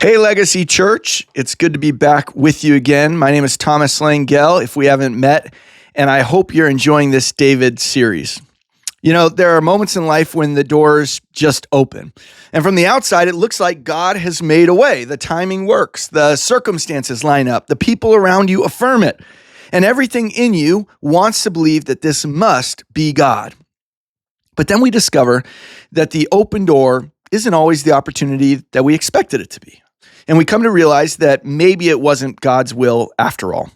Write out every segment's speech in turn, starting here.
Hey, Legacy Church. It's good to be back with you again. My name is Thomas Langell, if we haven't met, and I hope you're enjoying this David series. You know, there are moments in life when the doors just open. And from the outside, it looks like God has made a way. The timing works. The circumstances line up. The people around you affirm it. And everything in you wants to believe that this must be God. But then we discover that the open door isn't always the opportunity that we expected it to be. And we come to realize that maybe it wasn't God's will after all.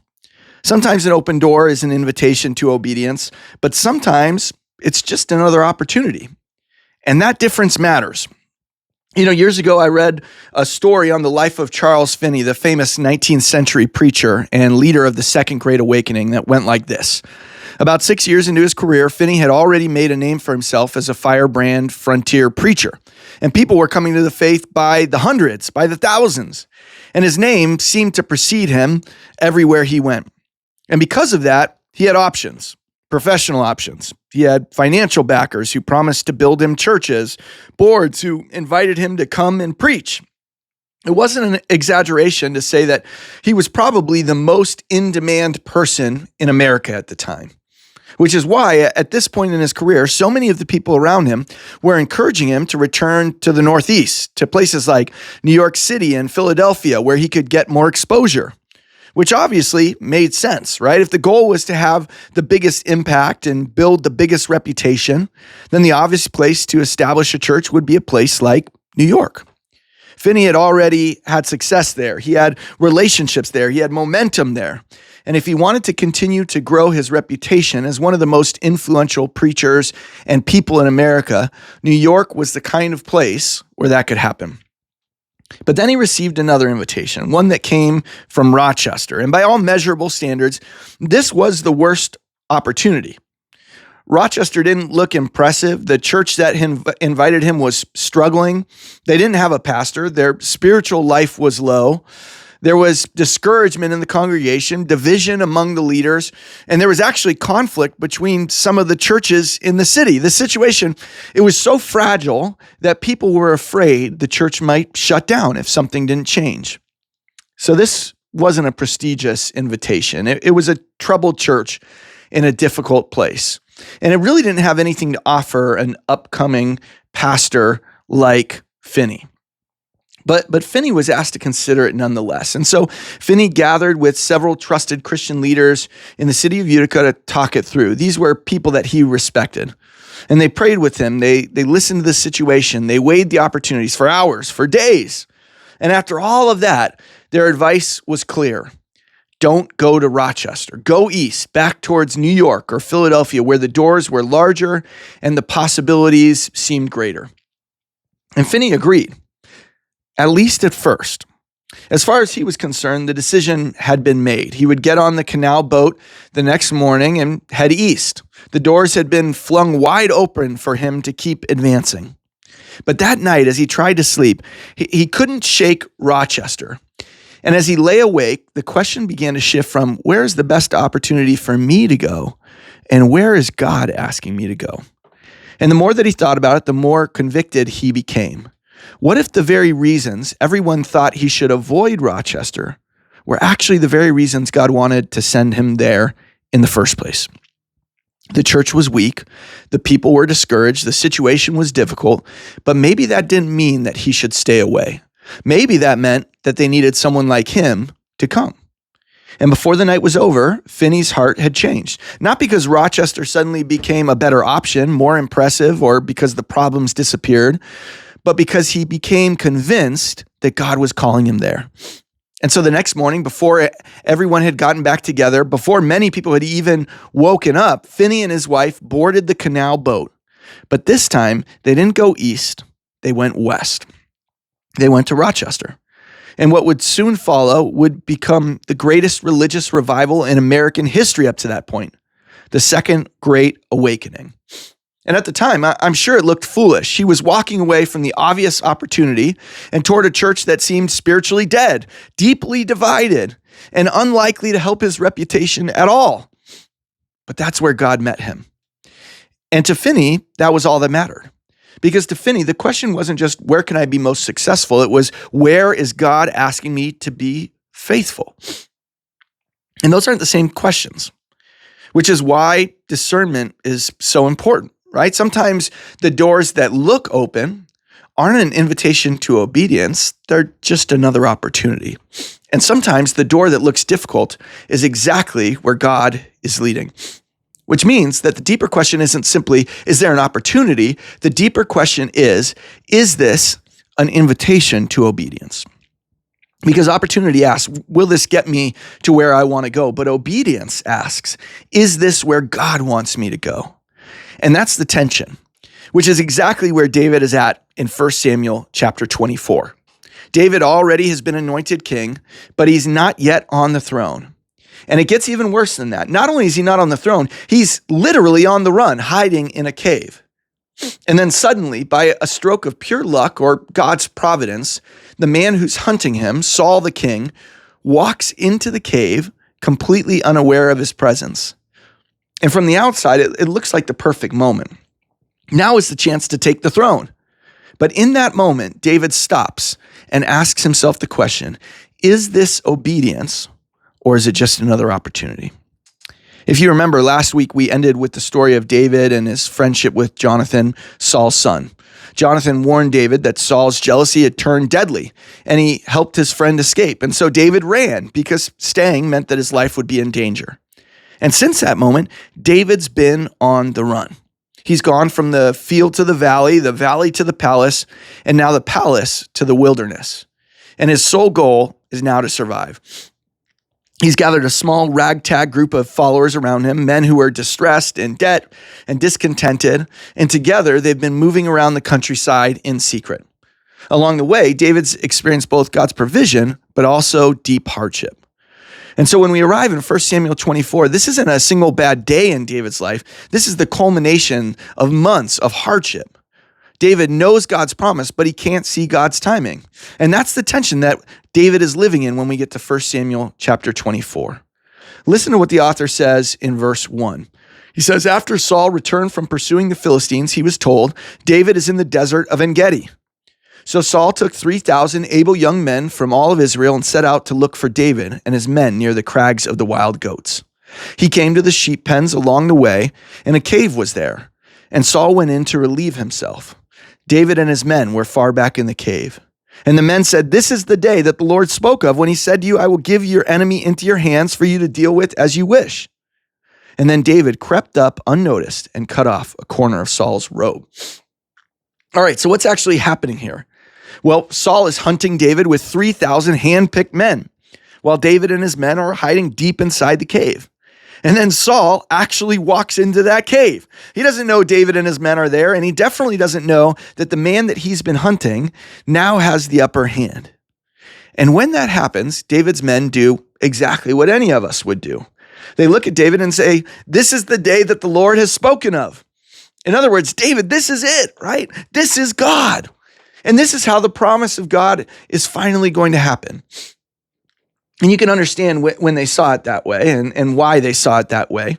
Sometimes an open door is an invitation to obedience, but sometimes it's just another opportunity. And that difference matters. You know, years ago, I read a story on the life of Charles Finney, the famous 19th century preacher and leader of the Second Great Awakening, that went like this. About 6 years into his career, Finney had already made a name for himself as a firebrand frontier preacher. And people were coming to the faith by the hundreds, by the thousands. And his name seemed to precede him everywhere he went. And because of that, he had options, professional options. He had financial backers who promised to build him churches, boards who invited him to come and preach. It wasn't an exaggeration to say that he was probably the most in-demand person in America at the time. Which is why, at this point in his career, so many of the people around him were encouraging him to return to the Northeast, to places like New York City and Philadelphia, where he could get more exposure, which obviously made sense, right? If the goal was to have the biggest impact and build the biggest reputation, then the obvious place to establish a church would be a place like New York. Finney had already had success there. He had relationships there. He had momentum there. And if he wanted to continue to grow his reputation as one of the most influential preachers and people in America, New York was the kind of place where that could happen. But then he received another invitation, one that came from Rochester. And by all measurable standards, this was the worst opportunity. Rochester didn't look impressive. The church that invited him was struggling. They didn't have a pastor. Their spiritual life was low. There was discouragement in the congregation, division among the leaders, and there was actually conflict between some of the churches in the city. The situation, it was so fragile that people were afraid the church might shut down if something didn't change. So this wasn't a prestigious invitation. It was a troubled church in a difficult place. And it really didn't have anything to offer an upcoming pastor like Finney. But Finney was asked to consider it nonetheless. And so Finney gathered with several trusted Christian leaders in the city of Utica to talk it through. These were people that he respected. And they prayed with him. They listened to the situation. They weighed the opportunities for hours, for days. And after all of that, their advice was clear. Don't go to Rochester. Go east, back towards New York or Philadelphia, where the doors were larger and the possibilities seemed greater. And Finney agreed. At least at first. As far as he was concerned, the decision had been made. He would get on the canal boat the next morning and head east. The doors had been flung wide open for him to keep advancing. But that night, as he tried to sleep, he couldn't shake Rochester. And as he lay awake, the question began to shift from where is the best opportunity for me to go and where is God asking me to go? And the more that he thought about it, the more convicted he became. What if the very reasons everyone thought he should avoid Rochester were actually the very reasons God wanted to send him there in the first place? The church was weak, the people were discouraged, the situation was difficult, but maybe that didn't mean that he should stay away. Maybe that meant that they needed someone like him to come. And before the night was over, Finney's heart had changed. Not because Rochester suddenly became a better option, more impressive, or because the problems disappeared, but because he became convinced that God was calling him there. And so the next morning, before everyone had gotten back together, before many people had even woken up, Finney and his wife boarded the canal boat. But this time, they didn't go east, they went west. They went to Rochester. And what would soon follow would become the greatest religious revival in American history up to that point, the Second Great Awakening. And at the time, I'm sure it looked foolish. He was walking away from the obvious opportunity and toward a church that seemed spiritually dead, deeply divided, and unlikely to help his reputation at all. But that's where God met him. And to Finney, that was all that mattered. Because to Finney, the question wasn't just where can I be most successful? It was where is God asking me to be faithful? And those aren't the same questions, which is why discernment is so important, right? Sometimes the doors that look open aren't an invitation to obedience. They're just another opportunity. And sometimes the door that looks difficult is exactly where God is leading. Which means that the deeper question isn't simply, is there an opportunity? The deeper question is this an invitation to obedience? Because opportunity asks, will this get me to where I want to go? But obedience asks, is this where God wants me to go? And that's the tension, which is exactly where David is at in 1 Samuel chapter 24. David already has been anointed king, but he's not yet on the throne. And it gets even worse than that. Not only is he not on the throne, he's literally on the run, hiding in a cave. And then suddenly, by a stroke of pure luck or God's providence, the man who's hunting him, Saul the king, walks into the cave completely unaware of his presence. And from the outside, it looks like the perfect moment. Now is the chance to take the throne. But in that moment, David stops and asks himself the question, is this obedience? Or is it just another opportunity? If you remember, last week we ended with the story of David and his friendship with Jonathan, Saul's son. Jonathan warned David that Saul's jealousy had turned deadly, and he helped his friend escape. And so David ran because staying meant that his life would be in danger. And since that moment, David's been on the run. He's gone from the field to the valley to the palace, and now the palace to the wilderness. And his sole goal is now to survive. He's gathered a small ragtag group of followers around him, men who are distressed, in debt, and discontented, and together they've been moving around the countryside in secret. Along the way, David's experienced both God's provision, but also deep hardship. And so when we arrive in 1 Samuel 24, this isn't a single bad day in David's life. This is the culmination of months of hardship. David knows God's promise, but he can't see God's timing. And that's the tension that David is living in when we get to 1 Samuel chapter 24. Listen to what the author says in verse 1. He says, after Saul returned from pursuing the Philistines, he was told, David is in the desert of En-Gedi. So Saul took 3,000 able young men from all of Israel and set out to look for David and his men near the crags of the wild goats. He came to the sheep pens along the way, and a cave was there, and Saul went in to relieve himself. David and his men were far back in the cave. And the men said, this is the day that the Lord spoke of when he said to you, I will give your enemy into your hands for you to deal with as you wish. And then David crept up unnoticed and cut off a corner of Saul's robe. All right, so what's actually happening here? Well, Saul is hunting David with 3,000 hand-picked men, while David and his men are hiding deep inside the cave. And then Saul actually walks into that cave. He doesn't know David and his men are there, and he definitely doesn't know that the man that he's been hunting now has the upper hand. And when that happens, David's men do exactly what any of us would do. They look at David and say, this is the day that the Lord has spoken of. In other words, David, this is it, right? This is God. And this is how the promise of God is finally going to happen. And you can understand when they saw it that way and why they saw it that way.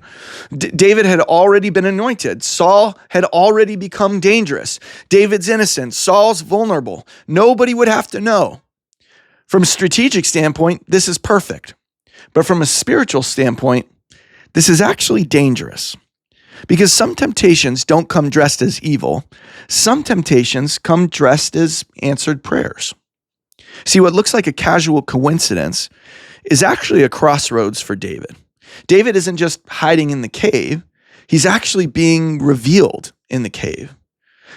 David had already been anointed. Saul had already become dangerous. David's innocent. Saul's vulnerable. Nobody would have to know. From a strategic standpoint, this is perfect. But from a spiritual standpoint, this is actually dangerous. Because some temptations don't come dressed as evil. Some temptations come dressed as answered prayers. See, what looks like a casual coincidence is actually a crossroads for David. David isn't just hiding in the cave. He's actually being revealed in the cave.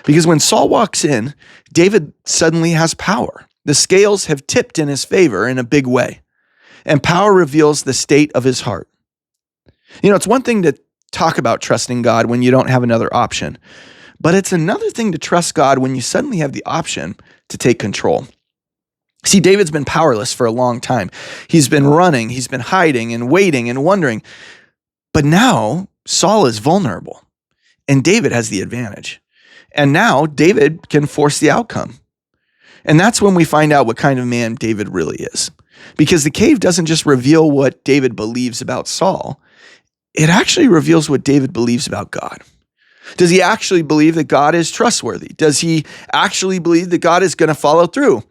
Because when Saul walks in, David suddenly has power. The scales have tipped in his favor in a big way. And power reveals the state of his heart. You know, it's one thing to talk about trusting God when you don't have another option. But it's another thing to trust God when you suddenly have the option to take control. See, David's been powerless for a long time. He's been running, he's been hiding and waiting and wondering. But now Saul is vulnerable and David has the advantage. And now David can force the outcome. And that's when we find out what kind of man David really is. Because the cave doesn't just reveal what David believes about Saul. It actually reveals what David believes about God. Does he actually believe that God is trustworthy? Does he actually believe that God is going to follow through?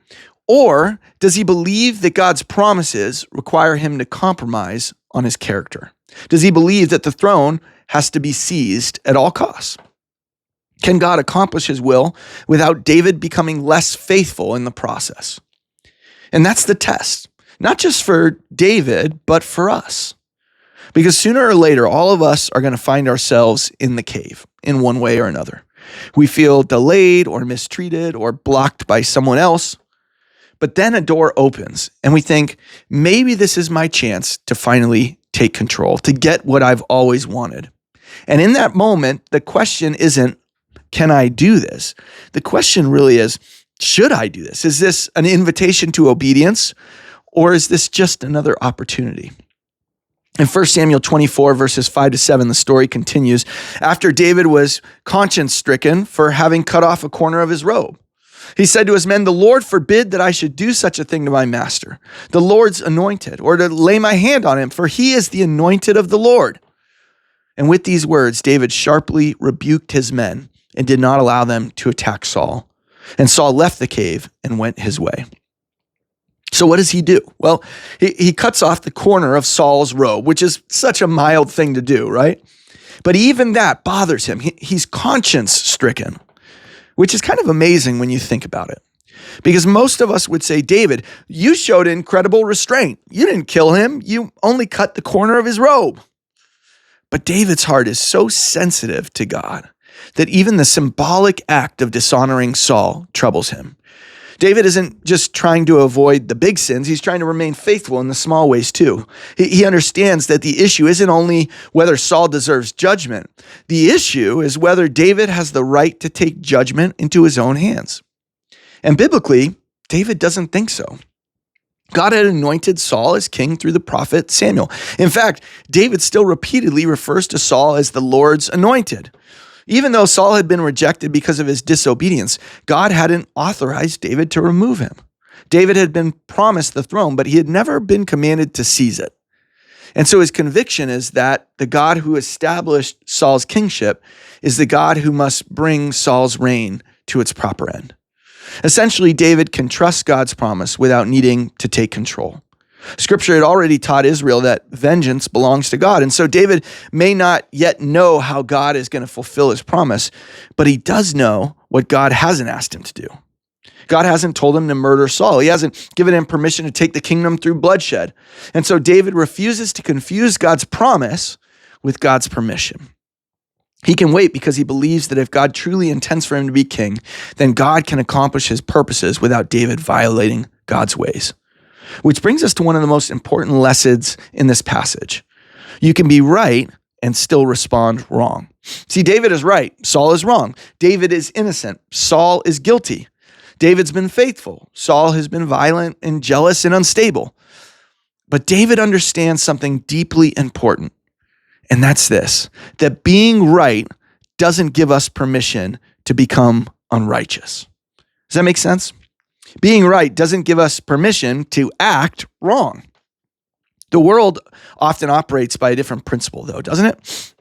Or does he believe that God's promises require him to compromise on his character? Does he believe that the throne has to be seized at all costs? Can God accomplish his will without David becoming less faithful in the process? And that's the test, not just for David, but for us. Because sooner or later, all of us are going to find ourselves in the cave in one way or another. We feel delayed or mistreated or blocked by someone else. But then a door opens and we think, maybe this is my chance to finally take control, to get what I've always wanted. And in that moment, the question isn't, can I do this? The question really is, should I do this? Is this an invitation to obedience, or is this just another opportunity? In 1 Samuel 24, verses 5-7, the story continues. After David was conscience-stricken for having cut off a corner of his robe, he said to his men, "The Lord forbid that I should do such a thing to my master, the Lord's anointed, or to lay my hand on him, for he is the anointed of the Lord." And with these words, David sharply rebuked his men and did not allow them to attack Saul. And Saul left the cave and went his way. So what does he do? Well, he cuts off the corner of Saul's robe, which is such a mild thing to do, right? But even that bothers him. He's conscience-stricken, which is kind of amazing when you think about it. Because most of us would say, David, you showed incredible restraint. You didn't kill him. You only cut the corner of his robe. But David's heart is so sensitive to God that even the symbolic act of dishonoring Saul troubles him. David isn't just trying to avoid the big sins, he's trying to remain faithful in the small ways too. He understands that the issue isn't only whether Saul deserves judgment. The issue is whether David has the right to take judgment into his own hands. And biblically, David doesn't think so. God had anointed Saul as king through the prophet Samuel. In fact, David still repeatedly refers to Saul as the Lord's anointed. Even though Saul had been rejected because of his disobedience, God hadn't authorized David to remove him. David had been promised the throne, but he had never been commanded to seize it. And so his conviction is that the God who established Saul's kingship is the God who must bring Saul's reign to its proper end. Essentially, David can trust God's promise without needing to take control. Scripture had already taught Israel that vengeance belongs to God. And so David may not yet know how God is going to fulfill his promise, but he does know what God hasn't asked him to do. God hasn't told him to murder Saul. He hasn't given him permission to take the kingdom through bloodshed. And so David refuses to confuse God's promise with God's permission. He can wait because he believes that if God truly intends for him to be king, then God can accomplish his purposes without David violating God's ways. Which brings us to one of the most important lessons in this passage. You can be right and still respond wrong. See, David is right. Saul is wrong. David is innocent. Saul is guilty. David's been faithful. Saul has been violent and jealous and unstable. But David understands something deeply important. And that's this, that being right doesn't give us permission to become unrighteous. Does that make sense? Being right doesn't give us permission to act wrong. The world often operates by a different principle, though, doesn't it?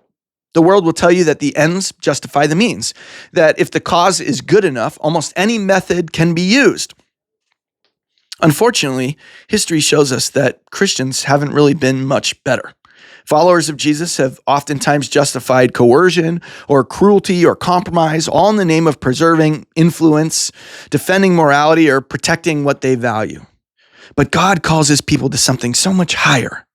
The world will tell you that the ends justify the means, that if the cause is good enough, almost any method can be used. Unfortunately, history shows us that Christians haven't really been much better. Followers of Jesus have oftentimes justified coercion or cruelty or compromise, all in the name of preserving influence, defending morality, or protecting what they value. But God calls his people to something so much higher.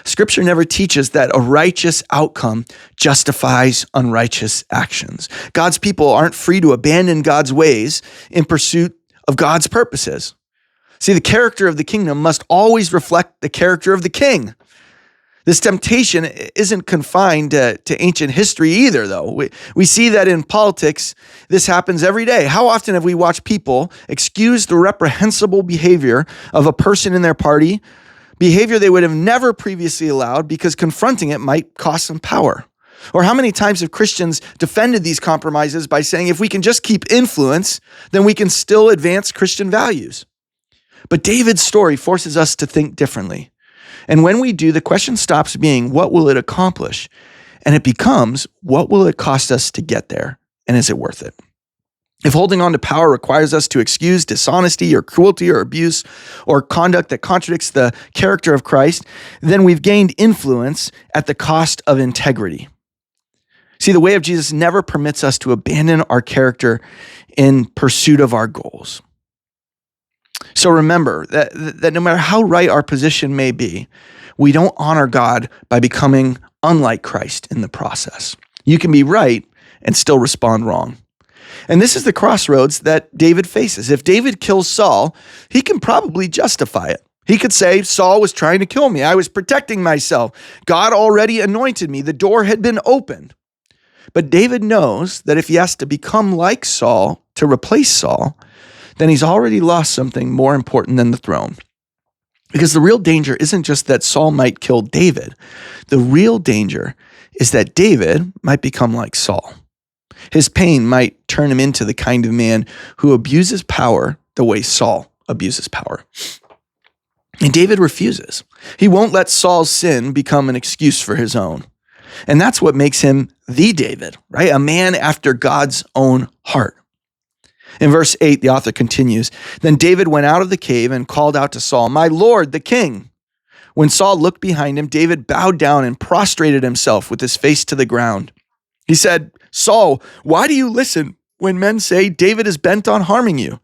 Scripture never teaches that a righteous outcome justifies unrighteous actions. God's people aren't free to abandon God's ways in pursuit of God's purposes. See, the character of the kingdom must always reflect the character of the king. This temptation isn't confined to ancient history either, though. We see that in politics, this happens every day. How often have we watched people excuse the reprehensible behavior of a person in their party, behavior they would have never previously allowed because confronting it might cost them power? Or how many times have Christians defended these compromises by saying, if we can just keep influence, then we can still advance Christian values? But David's story forces us to think differently. And when we do, the question stops being, what will it accomplish? And it becomes, what will it cost us to get there? And is it worth it? If holding on to power requires us to excuse dishonesty or cruelty or abuse or conduct that contradicts the character of Christ, then we've gained influence at the cost of integrity. See, the way of Jesus never permits us to abandon our character in pursuit of our goals. So remember that no matter how right our position may be, we don't honor God by becoming unlike Christ in the process. You can be right and still respond wrong. And this is the crossroads that David faces. If David kills Saul, he can probably justify it. He could say, Saul was trying to kill me. I was protecting myself. God already anointed me. The door had been opened. But David knows that if he has to become like Saul to replace Saul, then he's already lost something more important than the throne. Because the real danger isn't just that Saul might kill David. The real danger is that David might become like Saul. His pain might turn him into the kind of man who abuses power the way Saul abuses power. And David refuses. He won't let Saul's sin become an excuse for his own. And that's what makes him the David, right? A man after God's own heart. In verse 8, the author continues, Then David went out of the cave and called out to Saul, My Lord, the king. When Saul looked behind him, David bowed down and prostrated himself with his face to the ground. He said, Saul, why do you listen when men say David is bent on harming you?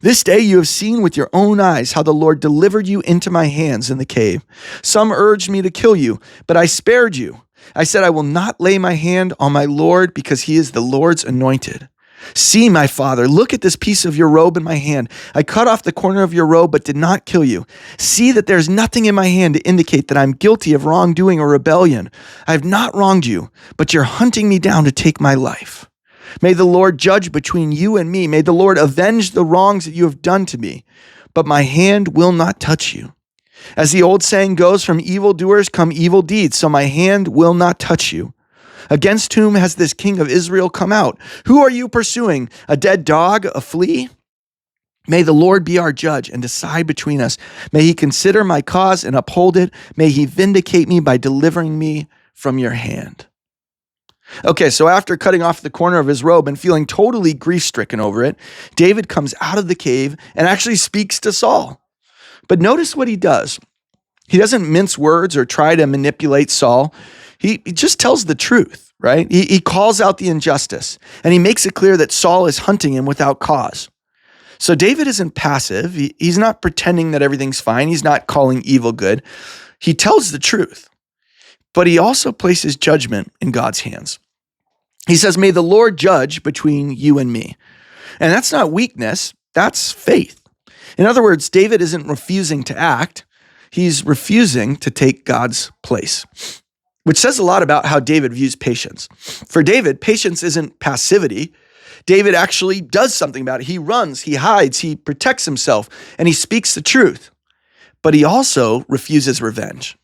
This day you have seen with your own eyes how the Lord delivered you into my hands in the cave. Some urged me to kill you, but I spared you. I said, I will not lay my hand on my Lord because he is the Lord's anointed. See, my father, look at this piece of your robe in my hand. I cut off the corner of your robe, but did not kill you. See that there's nothing in my hand to indicate that I'm guilty of wrongdoing or rebellion. I have not wronged you, but you're hunting me down to take my life. May the Lord judge between you and me. May the Lord avenge the wrongs that you have done to me, but my hand will not touch you. As the old saying goes, from evildoers come evil deeds, so my hand will not touch you. Against whom has this king of Israel come out? Who are you pursuing? A dead dog, a flea? May the Lord be our judge and decide between us. May he consider my cause and uphold it. May he vindicate me by delivering me from your hand. Okay, so after cutting off the corner of his robe and feeling totally grief-stricken over it, David comes out of the cave and actually speaks to Saul. But notice what he does. He doesn't mince words or try to manipulate Saul. He just tells the truth, right? He calls out the injustice, and he makes it clear that Saul is hunting him without cause. So David isn't passive. He's not pretending that everything's fine. He's not calling evil good. He tells the truth, but he also places judgment in God's hands. He says, may the Lord judge between you and me. And that's not weakness, that's faith. In other words, David isn't refusing to act. He's refusing to take God's place, which says a lot about how David views patience. For David, patience isn't passivity. David actually does something about it. He runs, he hides, he protects himself, and he speaks the truth. But he also refuses revenge.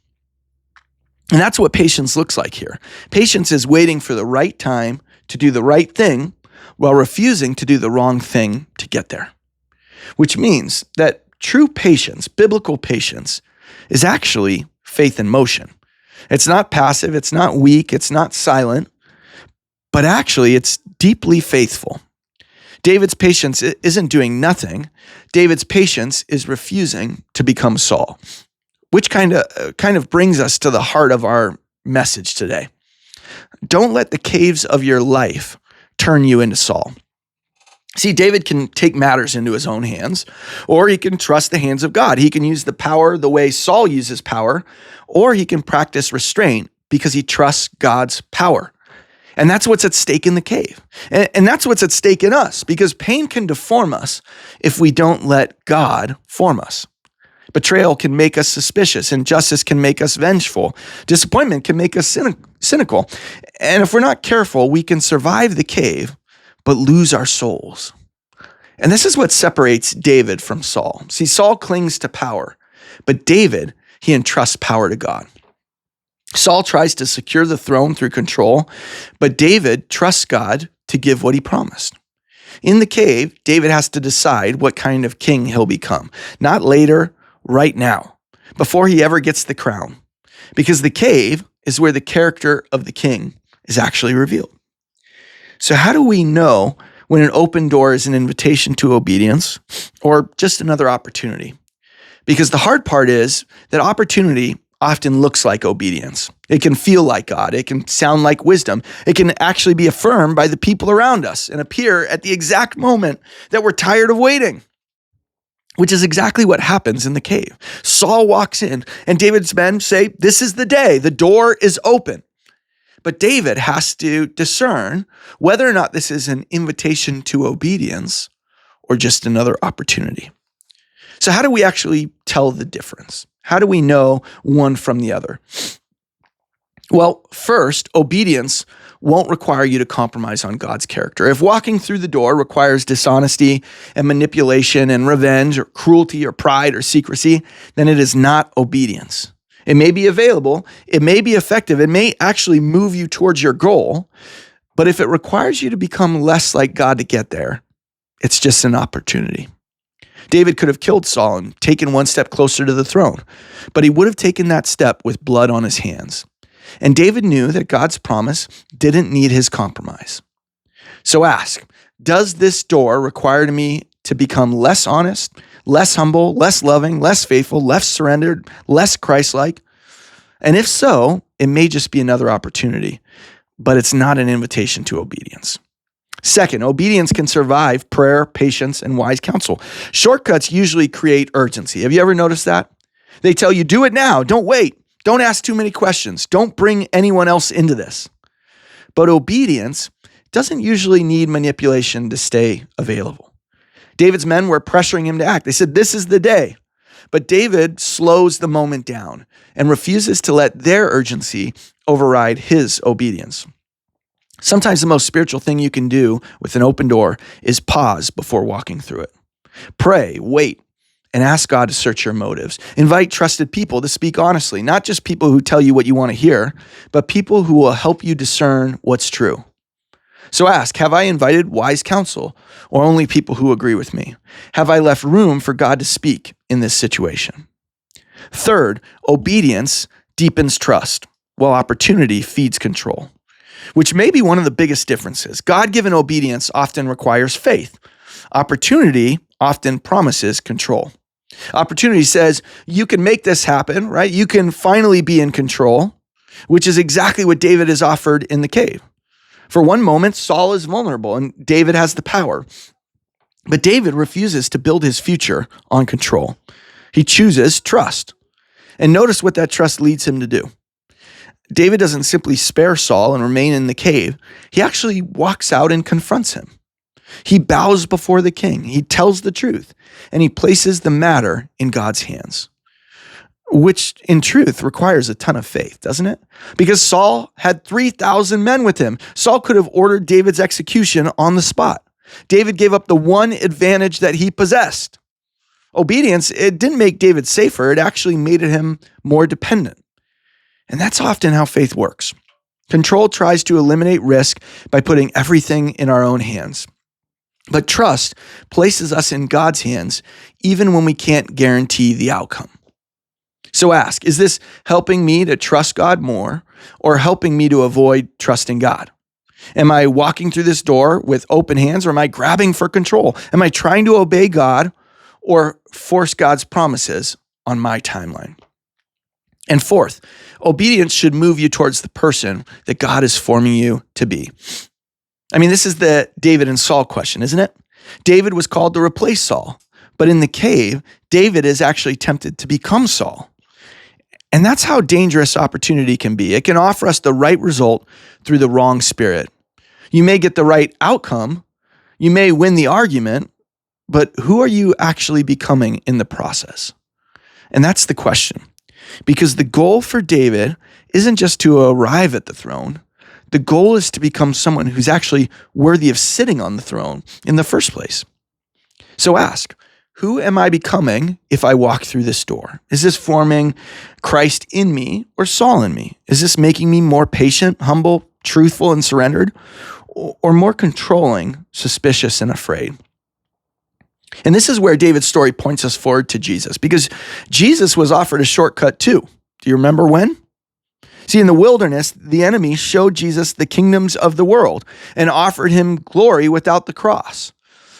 And that's what patience looks like here. Patience is waiting for the right time to do the right thing while refusing to do the wrong thing to get there. Which means that true patience, biblical patience, is actually faith in motion. It's not passive, it's not weak, it's not silent, but actually it's deeply faithful. David's patience isn't doing nothing. David's patience is refusing to become Saul, which kind of brings us to the heart of our message today. Don't let the caves of your life turn you into Saul. See, David can take matters into his own hands, or he can trust the hands of God. He can use the power the way Saul uses power, or he can practice restraint because he trusts God's power. And that's what's at stake in the cave. And that's what's at stake in us, because pain can deform us if we don't let God form us. Betrayal can make us suspicious. Injustice can make us vengeful. Disappointment can make us cynical. And if we're not careful, we can survive the cave, but lose our souls. And this is what separates David from Saul. See, Saul clings to power, but David, he entrusts power to God. Saul tries to secure the throne through control, but David trusts God to give what he promised. In the cave, David has to decide what kind of king he'll become. Not later, right now, before he ever gets the crown. Because the cave is where the character of the king is actually revealed. So how do we know when an open door is an invitation to obedience or just another opportunity? Because the hard part is that opportunity often looks like obedience. It can feel like God. It can sound like wisdom. It can actually be affirmed by the people around us and appear at the exact moment that we're tired of waiting, which is exactly what happens in the cave. Saul walks in and David's men say, "This is the day. The door is open." But David has to discern whether or not this is an invitation to obedience or just another opportunity. So how do we actually tell the difference? How do we know one from the other? Well, first, obedience won't require you to compromise on God's character. If walking through the door requires dishonesty and manipulation and revenge or cruelty or pride or secrecy, then it is not obedience. It may be available, it may be effective, it may actually move you towards your goal, but if it requires you to become less like God to get there, it's just an opportunity. David could have killed Saul and taken one step closer to the throne, but he would have taken that step with blood on his hands. And David knew that God's promise didn't need his compromise. So ask, does this door require me to become less honest, less humble, less loving, less faithful, less surrendered, less Christ-like? And if so, it may just be another opportunity, but it's not an invitation to obedience. Second, obedience can survive prayer, patience, and wise counsel. Shortcuts usually create urgency. Have you ever noticed that? They tell you, do it now, don't wait, don't ask too many questions, don't bring anyone else into this. But obedience doesn't usually need manipulation to stay available. David's men were pressuring him to act. They said, "This is the day." But David slows the moment down and refuses to let their urgency override his obedience. Sometimes the most spiritual thing you can do with an open door is pause before walking through it. Pray, wait, and ask God to search your motives. Invite trusted people to speak honestly, not just people who tell you what you want to hear, but people who will help you discern what's true. So ask, have I invited wise counsel or only people who agree with me? Have I left room for God to speak in this situation? Third, obedience deepens trust, while opportunity feeds control, which may be one of the biggest differences. God-given obedience often requires faith. Opportunity often promises control. Opportunity says, you can make this happen, right? You can finally be in control, which is exactly what David is offered in the cave. For one moment, Saul is vulnerable and David has the power. But David refuses to build his future on control. He chooses trust. And notice what that trust leads him to do. David doesn't simply spare Saul and remain in the cave. He actually walks out and confronts him. He bows before the king. He tells the truth, and he places the matter in God's hands, which in truth requires a ton of faith, doesn't it? Because Saul had 3,000 men with him. Saul could have ordered David's execution on the spot. David gave up the one advantage that he possessed. Obedience, it didn't make David safer. It actually made him more dependent. And that's often how faith works. Control tries to eliminate risk by putting everything in our own hands. But trust places us in God's hands even when we can't guarantee the outcome. So ask, is this helping me to trust God more or helping me to avoid trusting God? Am I walking through this door with open hands or am I grabbing for control? Am I trying to obey God or force God's promises on my timeline? And fourth, obedience should move you towards the person that God is forming you to be. I mean, this is the David and Saul question, isn't it? David was called to replace Saul, but in the cave, David is actually tempted to become Saul. And that's how dangerous opportunity can be. It can offer us the right result through the wrong spirit. You may get the right outcome, you may win the argument, but who are you actually becoming in the process? And that's the question. Because the goal for David isn't just to arrive at the throne. The goal is to become someone who's actually worthy of sitting on the throne in the first place. So ask, who am I becoming if I walk through this door? Is this forming Christ in me or Saul in me? Is this making me more patient, humble, truthful, and surrendered, or more controlling, suspicious, and afraid? And this is where David's story points us forward to Jesus, because Jesus was offered a shortcut too. Do you remember when? See, in the wilderness, the enemy showed Jesus the kingdoms of the world and offered him glory without the cross.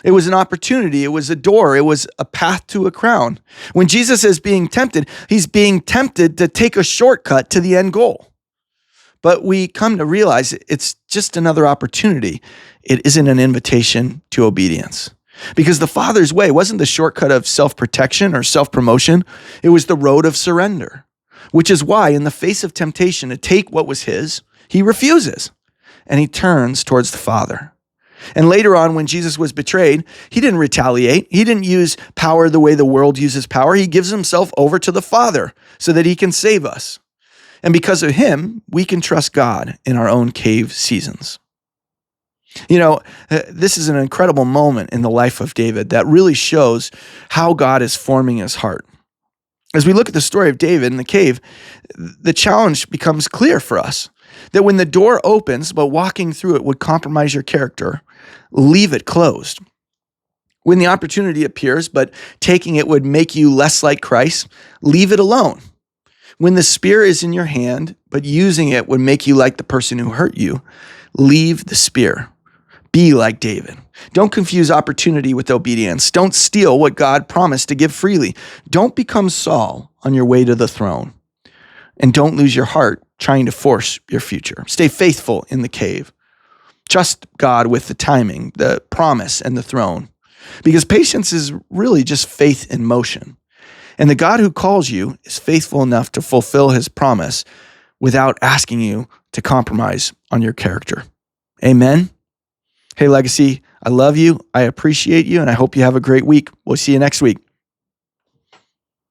It was an opportunity. It was a door. It was a path to a crown. When Jesus is being tempted, he's being tempted to take a shortcut to the end goal. But we come to realize it's just another opportunity. It isn't an invitation to obedience. Because the Father's way wasn't the shortcut of self-protection or self-promotion. It was the road of surrender, which is why in the face of temptation to take what was his, he refuses and he turns towards the Father. And later on, when Jesus was betrayed, he didn't retaliate. He didn't use power the way the world uses power. He gives himself over to the Father so that he can save us. And because of him, we can trust God in our own cave seasons. You know, this is an incredible moment in the life of David that really shows how God is forming his heart. As we look at the story of David in the cave, the challenge becomes clear for us that when the door opens, but walking through it would compromise your character, leave it closed. When the opportunity appears, but taking it would make you less like Christ, leave it alone. When the spear is in your hand, but using it would make you like the person who hurt you, leave the spear. Be like David. Don't confuse opportunity with obedience. Don't steal what God promised to give freely. Don't become Saul on your way to the throne. And don't lose your heart trying to force your future. Stay faithful in the cave. Trust God with the timing, the promise, and the throne. Because patience is really just faith in motion. And the God who calls you is faithful enough to fulfill his promise without asking you to compromise on your character. Amen. Hey, Legacy, I love you. I appreciate you, and I hope you have a great week. We'll see you next week.